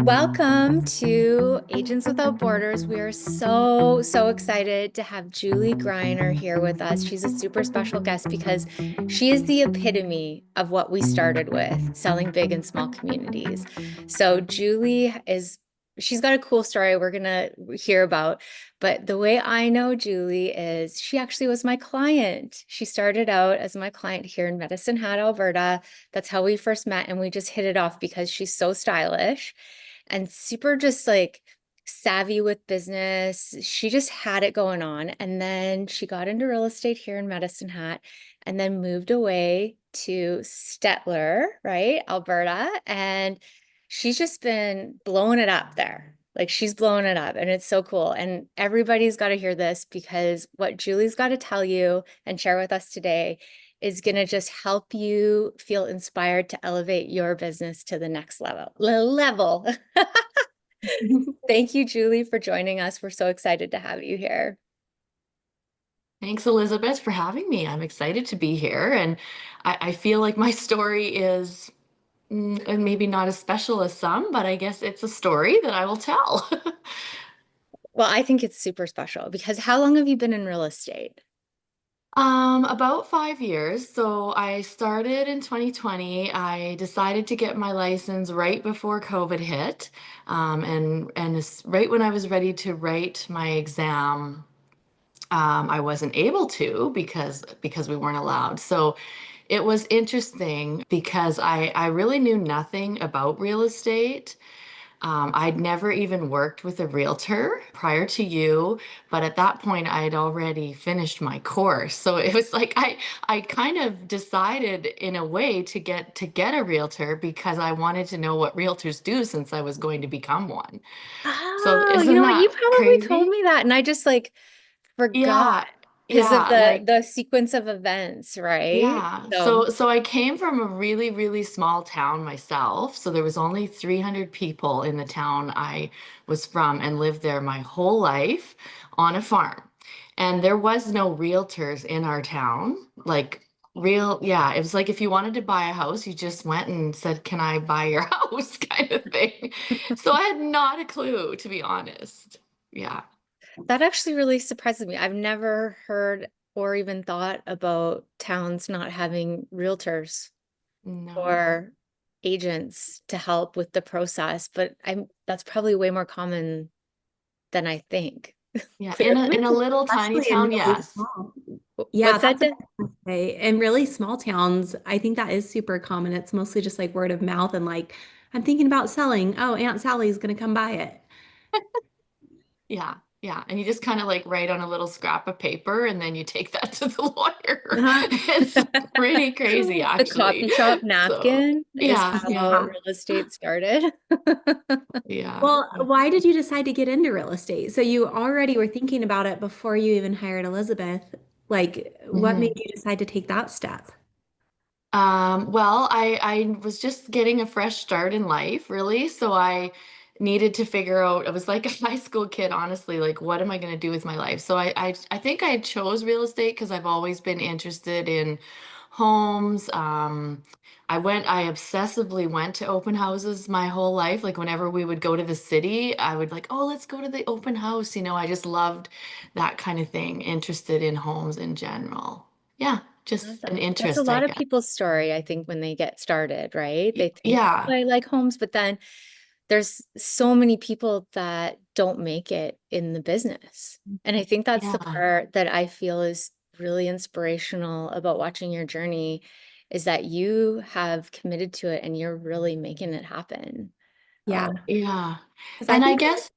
Welcome to Agents Without Borders. We are so excited to have Julie Greiner here with us. She's a super special guest because she is the epitome of what we started with, selling big in small communities. So she's got a cool story we're gonna hear about. But the way I know Julie is she actually was my client. She started out as my client here in Medicine Hat, Alberta. That's how we first met, and we just hit it off because she's so stylish and super just like savvy with business. She just had it going on. And then she got into real estate here in Medicine Hat and then moved away to Stettler, right? Alberta. And she's just been blowing it up there. Like she's blowing it up and it's so cool. And everybody's got to hear this because what Julie's got to tell you and share with us today is going to just help you feel inspired to elevate your business to the next level. Thank you, Julie, for joining us. We're so excited to have you here. Thanks, Elizabeth, for having me. I'm excited to be here, and I feel like my story is maybe not as special as some, but I guess it's a story that I will tell. Well, I think it's super special because how long have you been in real estate? About 5 years. So I started in 2020. I decided to get my license right before COVID hit, and it's right when I was ready to write my exam. I wasn't able to because we weren't allowed. So it was interesting because I really knew nothing about real estate. I'd never even worked with a realtor prior to you, but at that point I had already finished my course. So it was like I kind of decided in a way to get a realtor because I wanted to know what realtors do since I was going to become one. So Oh, you isn't know what? You that probably told crazy? me that, and I just like forgot Yeah. because of Yeah, the like sequence of events, right? yeah. So, So I came from a really small town myself. So there was only 300 people in the town I was from and lived there my whole life on a farm. And there was no realtors in our town. Yeah, it was like if you wanted to buy a house, you just went and said, "Can I buy your house?" kind of thing. So I had not a clue, to be honest. Yeah. that actually really surprises me. I've never heard or even thought about towns not having realtors No. or agents to help with the process, but I'm that's probably way more common than I think. Yeah, in a Clearly. in a little tiny Especially in town, really yes. small. Yeah, What's that? that's what I was gonna say. In really small towns, I think that is super common. It's mostly just like word of mouth and like, I'm thinking about selling. Oh, Aunt Sally's gonna come buy it. Yeah, yeah. And you just kind of like write on a little scrap of paper and then you take that to the lawyer. Uh-huh. It's pretty crazy, The actually. coffee shop So, napkin is yeah, how Yeah. real estate started. yeah. Well, why did you decide to get into real estate? So you already were thinking about it before you even hired Elizabeth. Like, what made Mhm. you decide to take that step? Well, I was just getting a fresh start in life, really. So I needed to figure out, I was like a high school kid, honestly, like what am I going to do with my life? So I think I chose real estate because I've always been interested in homes. I obsessively went to open houses my whole life. Like whenever we would go to the city, I would like, oh, let's go to the open house. I just loved that kind of thing, interested in homes in general. Yeah, just an Awesome. That's a interest, I lot of guess. people's story, I think, when they get started, right? They think, oh, Yeah, I like homes, but then there's so many people that don't make it in the business. And I think that's the yeah, part that I feel is really inspirational about watching your journey is that you have committed to it and you're really making it happen. Yeah. yeah. Because I And I think, guess,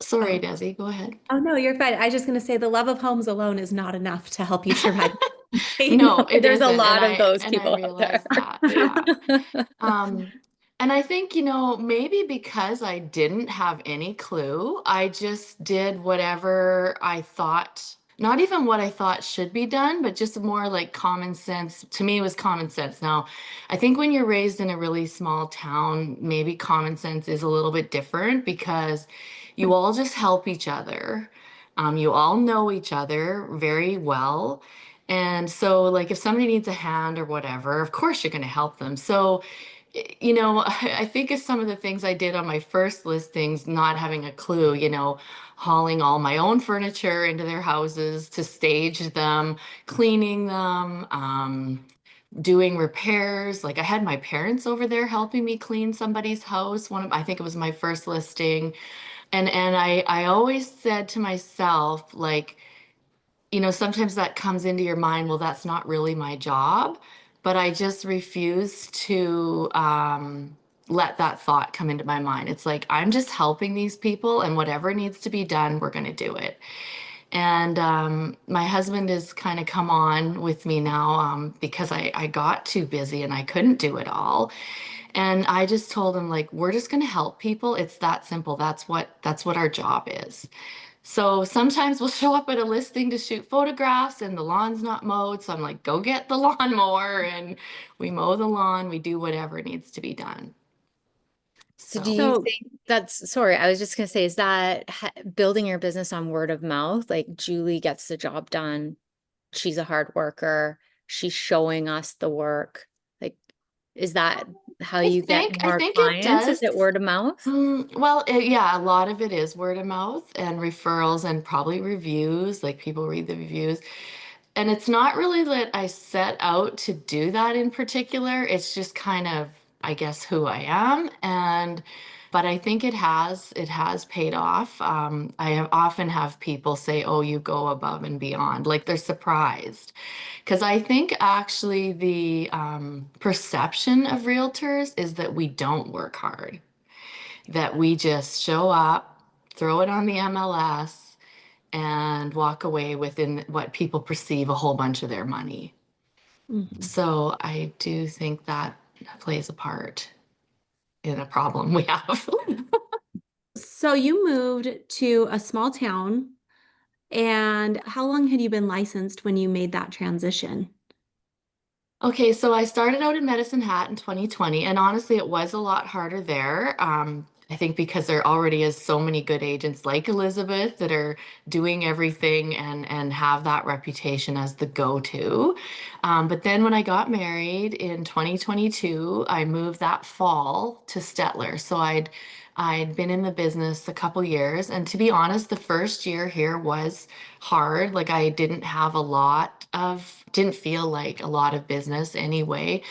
sorry, oh, Desi, go ahead. oh no, you're fine. I was just going to say the love of homes alone is not enough to help you survive. No, it There's a isn't. And lot of I those and I people out there. realized that. Yeah. Um, and I think, maybe because I didn't have any clue, I just did whatever I thought, not even what I thought should be done, but just more like common sense. To me, it was common sense. Now, I think when you're raised in a really small town, maybe common sense is a little bit different because you all just help each other. You all know each other very well. And so, like, if somebody needs a hand or whatever, of course you're going to help them. So, you know, I think of some of the things I did on my first listings, not having a clue, hauling all my own furniture into their houses to stage them, cleaning them, doing repairs. Like I had my parents over there helping me clean somebody's house. I think it was my first listing. And I always said to myself, like, sometimes that comes into your mind, well, that's not really my job, but I just refuse to let that thought come into my mind. It's like, I'm just helping these people, and whatever needs to be done, we're going to do it. And my husband has kind of come on with me now because I got too busy and I couldn't do it all. And I just told him, like, we're just going to help people. It's that simple. That's what our job is. So sometimes we'll show up at a listing to shoot photographs and the lawn's not mowed. So I'm like, go get the lawnmower, and we mow the lawn. We do whatever needs to be done. So do So you So, think that's, sorry, I was just gonna say, is that building your business on word of mouth? Like Julie gets the job done. She's a hard worker. She's showing us the work. Like, is that how I you get think I more think it clients? Is does. it word of mouth? Well, yeah, a lot of it is word of mouth and referrals and probably reviews. Like people read the reviews. And it's not really that I set out to do that in particular. It's just kind of, I guess, who I am. But I think it has paid off. Often have people say, "Oh, you go above and beyond," like they're surprised. Because I think actually the perception of realtors is that we don't work hard, that we just show up, throw it on the MLS, and walk away within what people perceive a whole bunch of their money. mhm. So I do think that plays a part in a problem we have. So you moved to a small town, and how long had you been licensed when you made that transition? Okay, so I started out in Medicine Hat in 2020, and honestly, it was a lot harder there. I think because there already is so many good agents like Elizabeth that are doing everything and have that reputation as the go-to. But then when I got married in 2022, I moved that fall to Stettler. So I'd been in the business a couple years, and to be honest, the first year here was hard. Like I didn't feel like a lot of business anyway,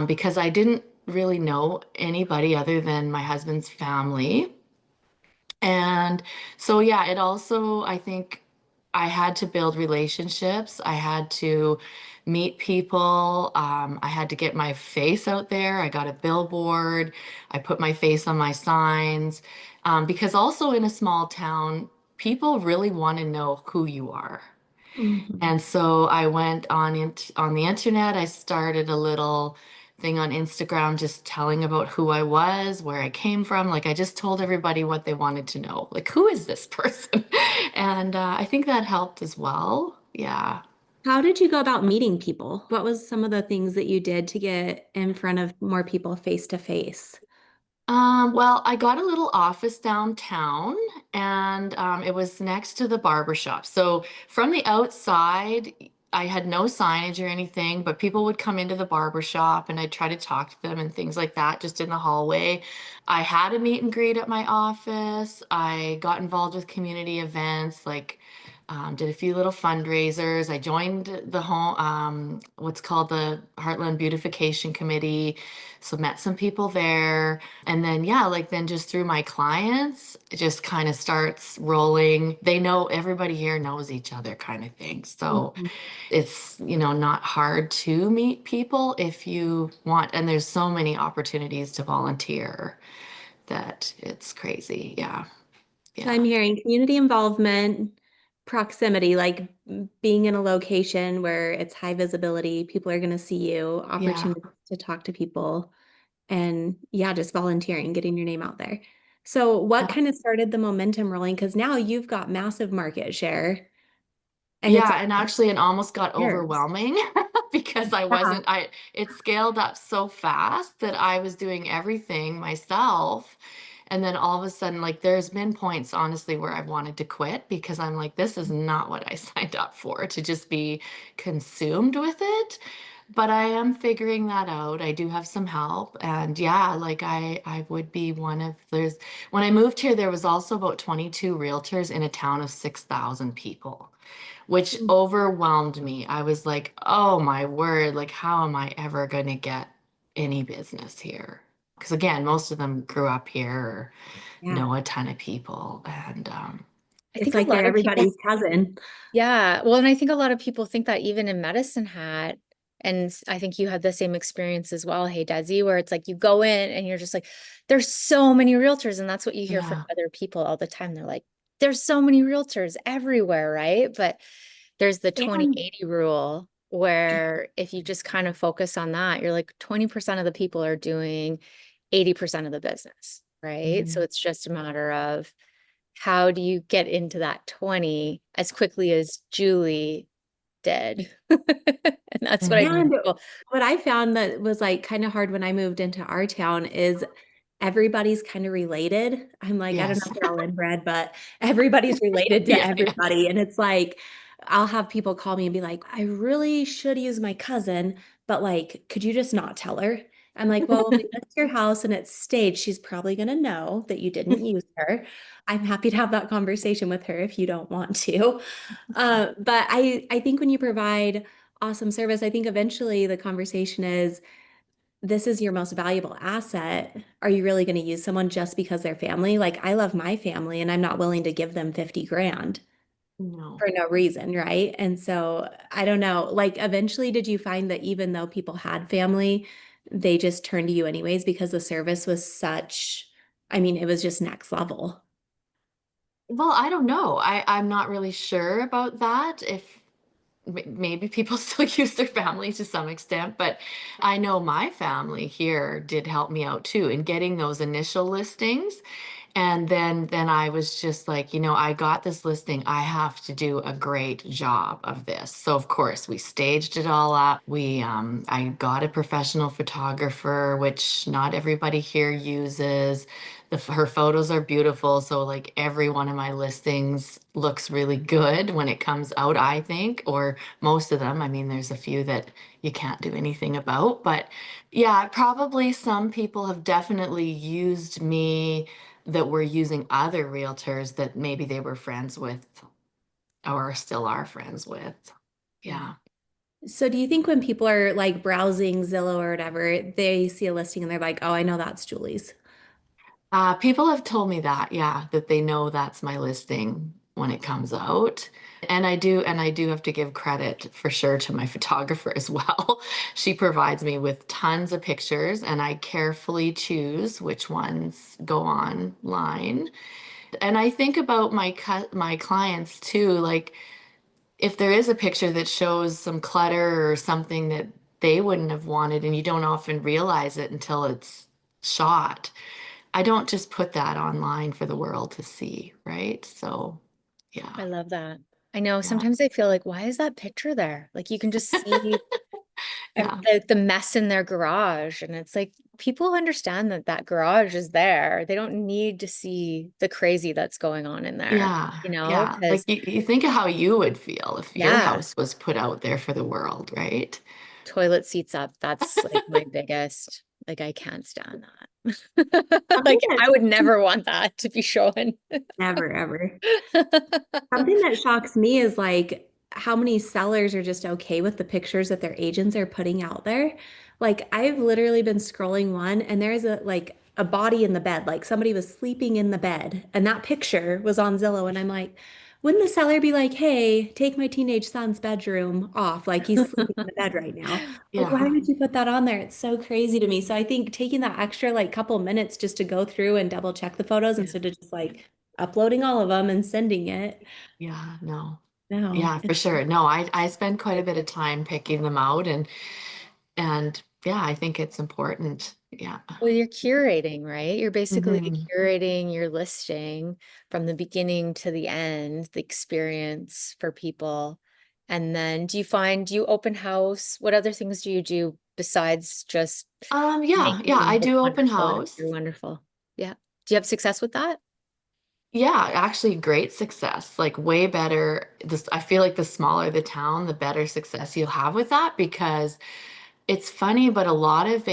because I didn't really know anybody other than my husband's family. And so, yeah, it also, I think I had to build relationships. I had to meet people. I had to get my face out there. I got a billboard. I put my face on my signs. Because also in a small town, people really want to know who you are. Mhm. And so I went on the internet. I started a little thing on Instagram just telling about who I was, where I came from. Like I just told everybody what they wanted to know. Like, who is this person? And I think that helped as well. Yeah. How did you go about meeting people? What was some of the things that you did to get in front of more people face to face? Well, I got a little office downtown, and it was next to the barber shop. So from the outside, I had no signage or anything, but people would come into the barber shop and I'd try to talk to them and things like that just in the hallway. I had a meet and greet at my office. I got involved with community events, like did a few little fundraisers. I joined the home, what's called the Heartland Beautification Committee. So met some people there. And then, yeah, like then just through my clients, it just kind of starts rolling. They know everybody here knows each other kind of thing. So Mhm. it's, not hard to meet people if you want. And there's so many opportunities to volunteer that it's crazy. Yeah. So I'm Yeah. hearing community involvement, proximity, like being in a location where it's high visibility, people are going to see you, Yeah. opportunity to talk to people, and yeah, just volunteering, getting your name out there. So what kind of started the momentum rolling? Because now you've got massive market share and it's Yeah, and actually it almost got yours. overwhelming because Yeah. it scaled up so fast that I was doing everything myself. And then all of a sudden, like there's been points honestly where I've wanted to quit because I'm like, this is not what I signed up for, to just be consumed with it. But I am figuring that out. I do have some help. And yeah, like I would be one of there's when I moved here, there was also about 22 realtors in a town of 6,000 people, which overwhelmed me. I was like, oh my word, like how am I ever going to get any business here? Because again, most of them grew up here or Yeah. know a ton of people. And I It's think a like they're lot of people, everybody's cousin. yeah. Well, and I think a lot of people think that even in Medicine Hat, and I think you had the same experience as well, hey Desi, where it's like you go in and you're just like, there's so many realtors, and that's what you hear from yeah, other people all the time. They're like, there's so many realtors everywhere, right? But there's the And 20/80 rule where if you just kind of focus on that, you're like 20% of the people are doing 80% of the business, right? So mhm, it's just a matter of how do you get into that 20 as quickly as Julie did? And that's what I mhm, think and people, what I found that was like kind of hard when I moved into our town is everybody's kind of related. I'm like, I don't know yes, if they're all inbred, but everybody's related to yeah, yeah. everybody. And it's like, I'll have people call me and be like, I really should use my cousin, but like, could you just not tell her? I'm like, well, when we get to your house and it's staged, she's probably going to know that you didn't use her. I'm happy to have that conversation with her if you don't want to. But I think when you provide awesome service, I think eventually the conversation is, this is your most valuable asset. Are you really going to use someone just because they're family? Like I love my family and I'm not willing to give them 50 grand No. for no reason, right? And so I don't know, like eventually did you find that even though people had family, they just turned to you anyways because the service was such, I mean, it was just next level. Well, I don't know. I'm not really sure about that. If maybe people still use their family to some extent, but I know my family here did help me out too in getting those initial listings. And then I was just like, I got this listing. I have to do a great job of this. So of course we staged it all up. I got a professional photographer, which not everybody here uses. Her photos are beautiful. So like every one of my listings looks really good when it comes out, I think, or most of them. I mean, there's a few that you can't do anything about, but yeah, probably some people have definitely used me that were using other realtors that maybe they were friends with or still are friends with. Yeah. Yeah. So do you think when people are like browsing Zillow or whatever, they see a listing and they're like, oh, I know that's Julie's. People have told me that, yeah, that they know that's my listing when it comes out. And I do have to give credit for sure to my photographer as well. She provides me with tons of pictures and I carefully choose which ones go online. And I think about my clients too, like if there is a picture that shows some clutter or something that they wouldn't have wanted and you don't often realize it until it's shot. I don't just put that online for the world to see, right? So, yeah. I love that. I know Yeah. sometimes I feel like, why is that picture there? Like you can just see Yeah. the mess in their garage. And it's like people understand that that garage is there. They don't need to see the crazy that's going on in there, Yeah. you know, Yeah. Like because you think of how you would feel if your yeah, house was put out there for the world, right? toilet seats up. That's like my biggest, like I can't stand that. Something Like that I would never want that to be shown. never ever. Something that shocks me is like how many sellers are just okay with the pictures that their agents are putting out there. Like I've literally been scrolling one and there's a like a body in the bed, like somebody was sleeping in the bed and that picture was on Zillow and I'm like, wouldn't the seller be like, "Hey, take my teenage son's bedroom off. Like he's sleeping in the bed right now." Like why Yeah. would you put that on there? It's so crazy to me. So I think taking that extra like couple minutes just to go through and double check the photos Yeah. instead of just like uploading all of them and sending it. Yeah. No. No, Yeah, for sure. No, I spend quite a bit of time picking them out and yeah, I think it's important. Yeah. Well, you're curating, right? You're basically Hmm. curating your listing from the beginning to the end, the experience for people. And then do you open house? What other things do you do besides just Yeah, making yeah, them I look do open wonderful and house. appear wonderful? Yeah. Do you have success with that? Yeah, actually great success. Like way better. This I feel like the smaller the town, the better success you'll have with that because It's funny, but a lot of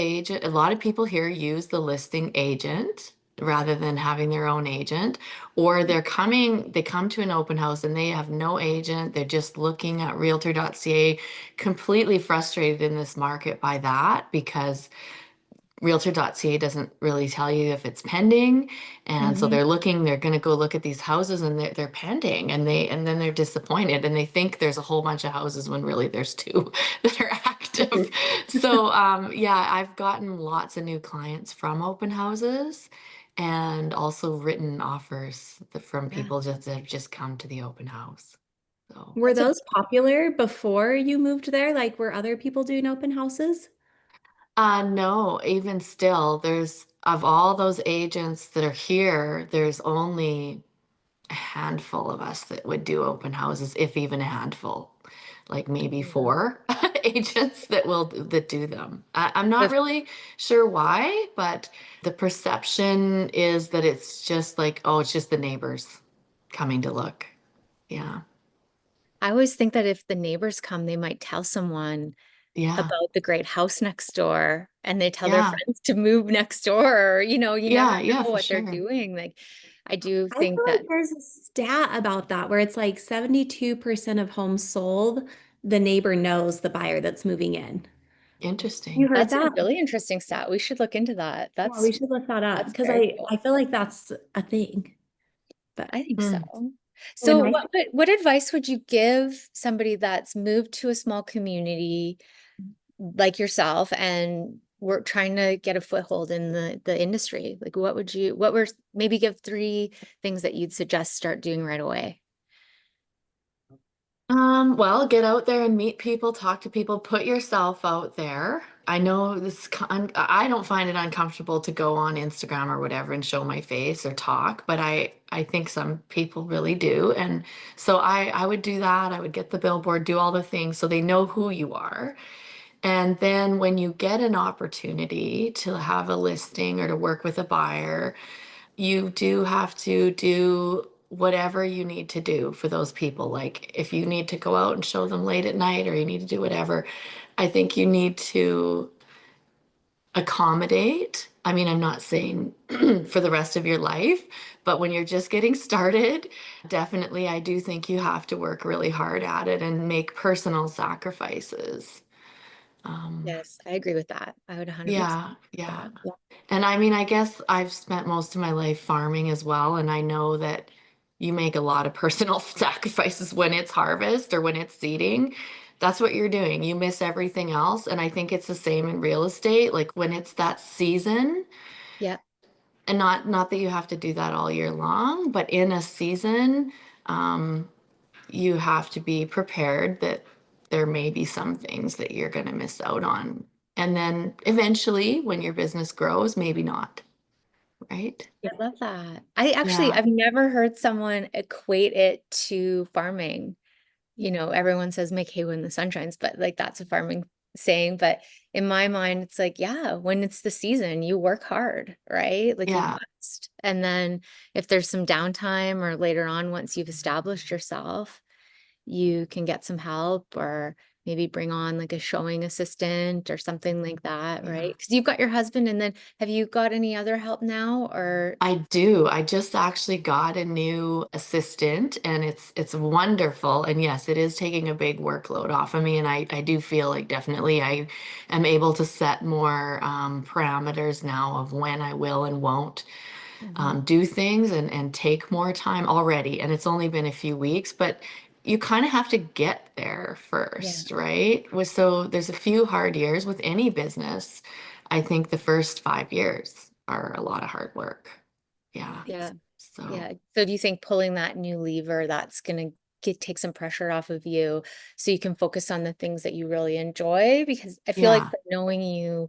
people here use the listing agent rather than having their own agent, or they come to an open house and they have no agent. They're just looking at realtor.ca, completely frustrated in this market by that because realtor.ca doesn't really tell you if it's pending. And so Mhm. they're going to go look at these houses and they're pending and then they're disappointed and they think there's a whole bunch of houses when really there's two that are active. So yeah, I've gotten lots of new clients from open houses and also written offers from Yeah. people just that have just come to the open house. So Were That's a those popular before you moved there? Like, were other people doing open houses? no, even still, there's of all those agents that are here, there's only a handful of us that would do open houses, if even a handful, like maybe Yeah. four agents that do them. I'm not If really sure why, but the perception is that it's just like, oh, it's just the neighbors coming to look. Yeah. I always think that if the neighbors come, they might tell someone Yeah. about the great house next door and they tell their Yeah. friends to move next door, or, you never Yeah. Yeah, know for what they're sure. doing. Like, I do I think feel like that, there's a stat about that where it's like 72% of homes sold, the neighbor knows the buyer that's moving in. You Interesting. heard that's a that? really interesting stat. We should look into that. Yeah, we should look that up That's because very I cool. feel like that's a thing. But I think so. Hmm. when So I what advice would you give somebody that's moved to a small community like yourself and we're trying to get a foothold in the industry? Like what were maybe give three things that you'd suggest start doing right away? Well, get out there and meet people, talk to people, put yourself out there. I know I don't find it uncomfortable to go on Instagram or whatever and show my face or talk, but I think some people really do. And so I would do that. I would get the billboard, do all the things so they know who you are. And then when you get an opportunity to have a listing or to work with a buyer, you do have to do whatever you need to do for those people. Like if you need to go out and show them late at night or you need to do whatever, I think you need to accommodate. I mean, I'm not saying for the rest of your life, but when you're just getting started, definitely I do think you have to work really hard at it and make personal sacrifices. Um, Yes, I agree with that. I would 100% yeah, agree yeah. with that. And I mean, I guess I've spent most of my life farming as well, and I know that you make a lot of personal sacrifices when it's harvest or when it's seeding. That's what you're doing. You miss everything else. And I think it's the same in real estate. Like when it's that season, Yeah. and not that you have to do that all year long, but in a season, um, you have to be prepared that there may be some things that you're going to miss out on. And then eventually, when your business grows, maybe not, right? I love that. Yeah, I've never heard someone equate it to farming. Everyone says make hay when the sun shines, but like that's a farming saying. But in my mind, it's like, yeah, when it's the season, you work hard, right? Like you yeah, must. And then if there's some downtime or later on, once you've established yourself, you can get some help or maybe bring on like a showing assistant or something like that, yeah. right? Because you've got your husband, and then have you got any other help now or I do. I just actually got a new assistant and it's wonderful. And yes, it is taking a big workload off of me. And I do feel like definitely I am able to set more parameters now of when I will and won't Mhm. do things and take more time already. And it's only been a few weeks, but you kind of have to get there Yeah, first, right? So there's a few hard years with any business. I think the first 5 years are a lot of hard work. Yeah. yeah. So Yeah. So do you think pulling that new lever, that's going to take some pressure off of you so you can focus on the things that you really enjoy? Because I feel like yeah, from knowing you,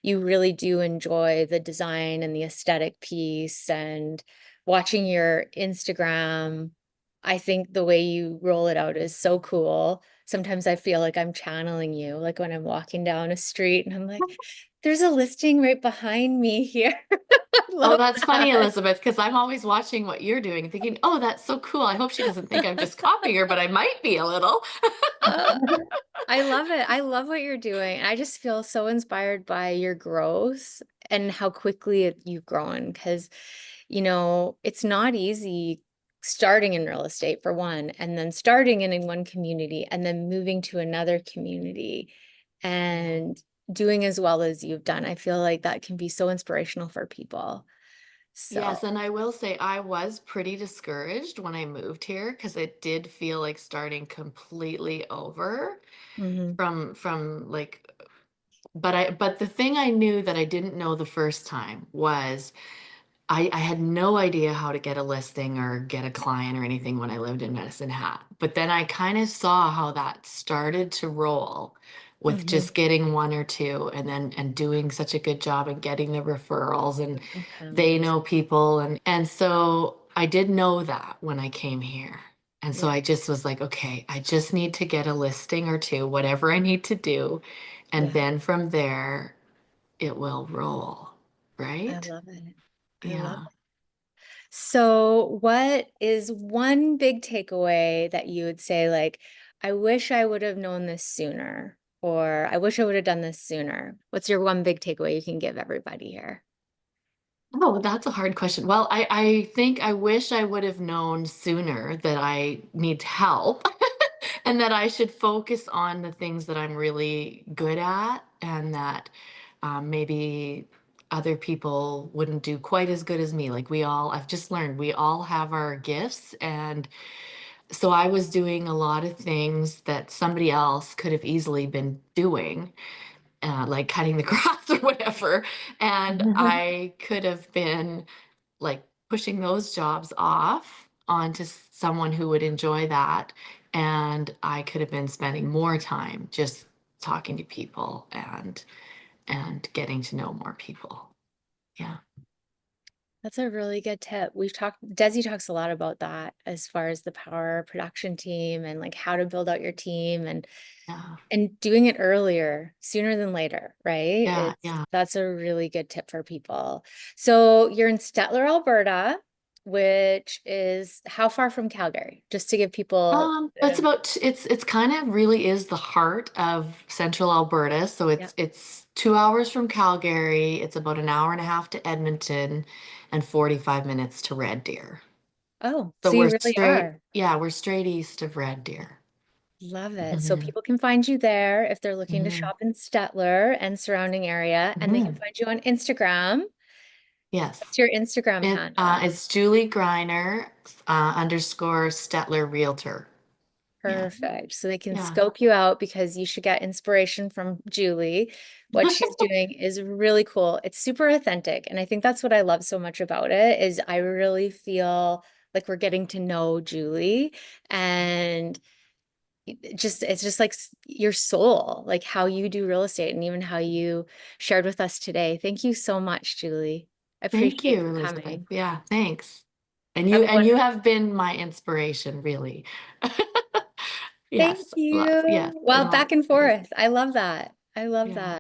you really do enjoy the design and the aesthetic piece and watching your Instagram. I think the way you roll it out is so cool. Sometimes I feel like I'm channeling you, like when I'm walking down a street and I'm like, there's a listing right behind me here. I Oh, love that's funny, that. Elizabeth, because I'm always watching what you're doing and thinking, oh, that's so cool. I hope she doesn't think I'm just copying her, but I might be a little. Uh, I love it. I love what you're doing. I just feel so inspired by your growth and how quickly you've grown because, it's not easy starting in real estate for one, and then starting in one community and then moving to another community Yeah. and doing as well as you've done. I feel like that can be so inspirational for people. So, Yes, and I will say I was pretty discouraged when I moved here because it did feel like starting completely over mhm, from like but the thing I knew that I didn't know the first time was I had no idea how to get a listing or get a client or anything when I lived in Medicine Hat. But then I kind of saw how that started to roll with mhm, just getting one or two and then and doing such a good job and getting the referrals and they mhm. know people and so I did know that when I came here. And so Yeah, I just was like, okay, I just need to get a listing or two, whatever I need to do. And yeah, then from there, it will roll, I right? love it. I love Yeah. it. So, what is one big takeaway that you would say, like, I wish I would have known this sooner, or I wish I would have done this sooner? What's your one big takeaway you can give everybody here? Oh, that's a hard question. Well, I think I wish I would have known sooner that I need help and that I should focus on the things that I'm really good at and that maybe other people wouldn't do quite as good as me. Like I've just learned we all have our gifts. And so I was doing a lot of things that somebody else could have easily been doing like cutting the grass or whatever. And I could have been like pushing those jobs off onto someone who would enjoy that. And I could have been spending more time just talking to people and getting to know more people. Yeah. That's a really good tip. Desi talks a lot about that as far as the power production team and like how to build out your team Yeah. and doing it earlier, sooner than later, right? Yeah. It's Yeah. That's a really good tip for people. So you're in Stettler, Alberta, which is how far from Calgary? Just to give people a bit It's of, about it's kind of really is the heart of central Alberta. So yeah. it's 2 hours from Calgary. It's about an hour and a half to Edmonton, and 45 minutes to Red Deer. Oh, So so you really are. we're straight east of Red Deer. Love it. So Hmm. people can find you there if they're looking to Hmm. shop in Stettler and surrounding area, and they can Hmm. find you on Instagram. Yes. What's your Instagram handle? It's Julie Greiner underscore Stettler Realtor. Yeah. Perfect. So they can Yeah. scope you out because you should get inspiration from Julie. What she's doing is really cool. It's super authentic. And I think that's what I love so much about it is I really feel like we're getting to know Julie and it's just like your soul, like how you do real estate and even how you shared with us today. Thank you so much, Julie. I Thank appreciate you, you Elizabeth. coming. Yeah, thanks. Have a And you wonderful have been my inspiration, really. Thank Yes, you. yes, Well, back and it is. forth. I love that. I love Yeah. that.